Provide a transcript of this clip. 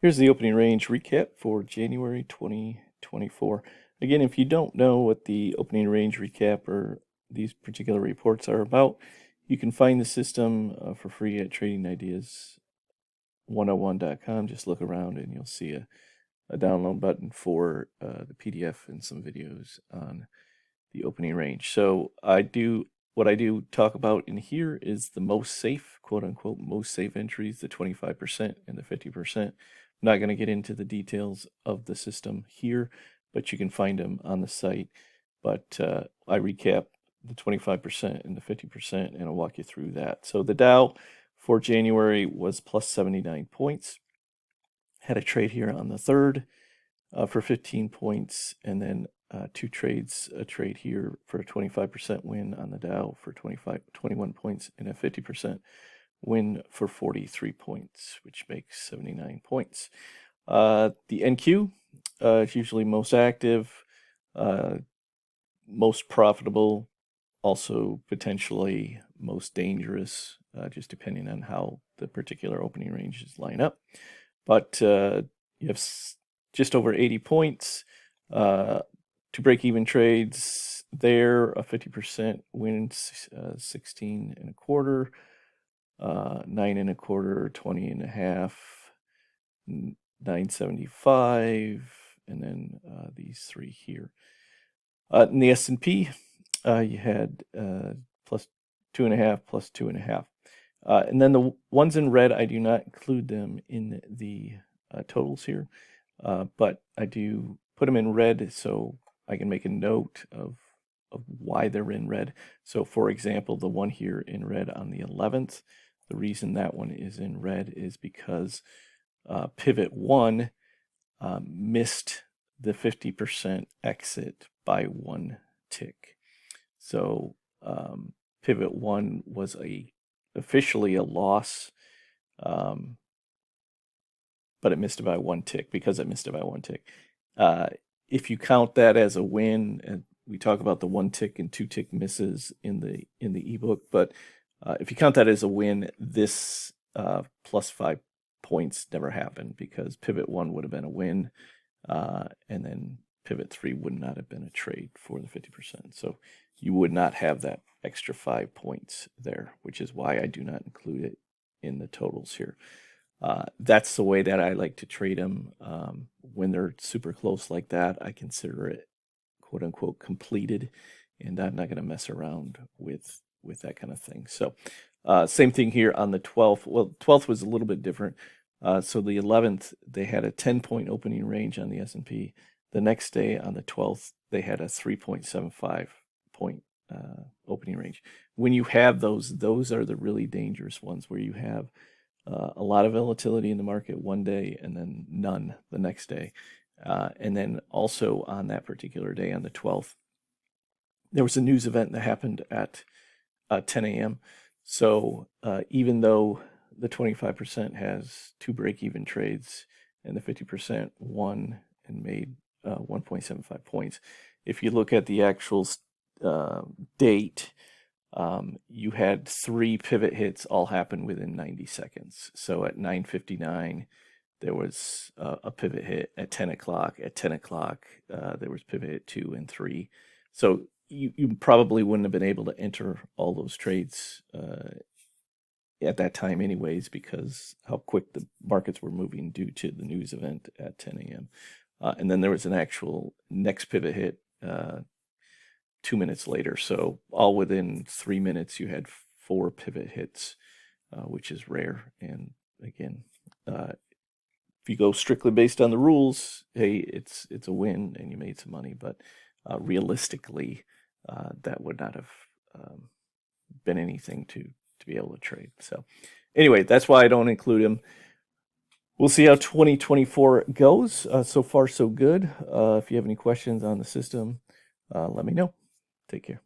Here's the opening range recap for January 2024. Again, if you don't know what the opening range recap or these particular reports are about, you can find the system for free at tradingideas101.com. Just look around and you'll see a download button for the PDF and some videos on the opening range. So what I do talk about in here is the most safe, quote unquote, most safe entries, the 25% and the 50%. I'm not going to get into the details of the system here, but you can find them on the site. But I recap the 25% and the 50%, and I'll walk you through that. So the Dow for January was plus 79 points. Had a trade here on the 3rd for 15 points, and then two trades, a trade here for a 25% win on the Dow for 21 points, and a 50% win for 43 points, which makes 79 points. The NQ is usually most active, most profitable, also potentially most dangerous, just depending on how the particular opening ranges line up. But you have just over 80 points. To break even trades there, a 50% wins, 16 and a quarter, 9 and a quarter, 20 and a half, 975, and then these three here. In the S&P, you had plus 2.5, plus 2.5. And then the ones in red, I do not include them in the totals here, but I do put them in red so I can make a note of why they're in red. So for example, the one here in red on the 11th, the reason that one is in red is because pivot 1 missed the 50% exit by 1 tick. So pivot 1 was officially a loss, but it missed it by 1 tick because it missed it by 1 tick. If you count that as a win, and we talk about the 1 tick and 2 tick misses in the ebook, but if you count that as a win, this plus 5 points never happened because pivot 1 would have been a win, and then pivot 3 would not have been a trade for the 50%. So you would not have that extra 5 points there, which is why I do not include it in the totals here. That's the way that I like to trade them. When they're super close like that, I consider it quote unquote completed, and I'm not going to mess around with that kind of thing. So same thing here on the 12th. Well, 12th was a little bit different. So the 11th, they had a 10-point opening range on the S&P. The next day on the 12th, they had a 3.75 point opening range. When you have those are the really dangerous ones where you have a lot of volatility in the market one day and then none the next day. And then also on that particular day, on the 12th, there was a news event that happened at 10 a.m. So even though the 25% has 2 break-even trades and the 50% won and made 1.75 points, if you look at the actual date, you had 3 pivot hits all happen within 90 seconds. So at 9:59, there was a pivot hit. At 10 o'clock, there was pivot hit 2 and 3. So you probably wouldn't have been able to enter all those trades at that time anyways, because how quick the markets were moving due to the news event at 10 a.m. And then there was an actual next pivot hit 2 minutes later. So all within 3 minutes, you had 4 pivot hits, which is rare. And again, if you go strictly based on the rules, hey, it's a win and you made some money. But realistically, that would not have been anything to be able to trade. So anyway, that's why I don't include them. We'll see how 2024 goes. So far, so good. If you have any questions on the system, let me know. Take care.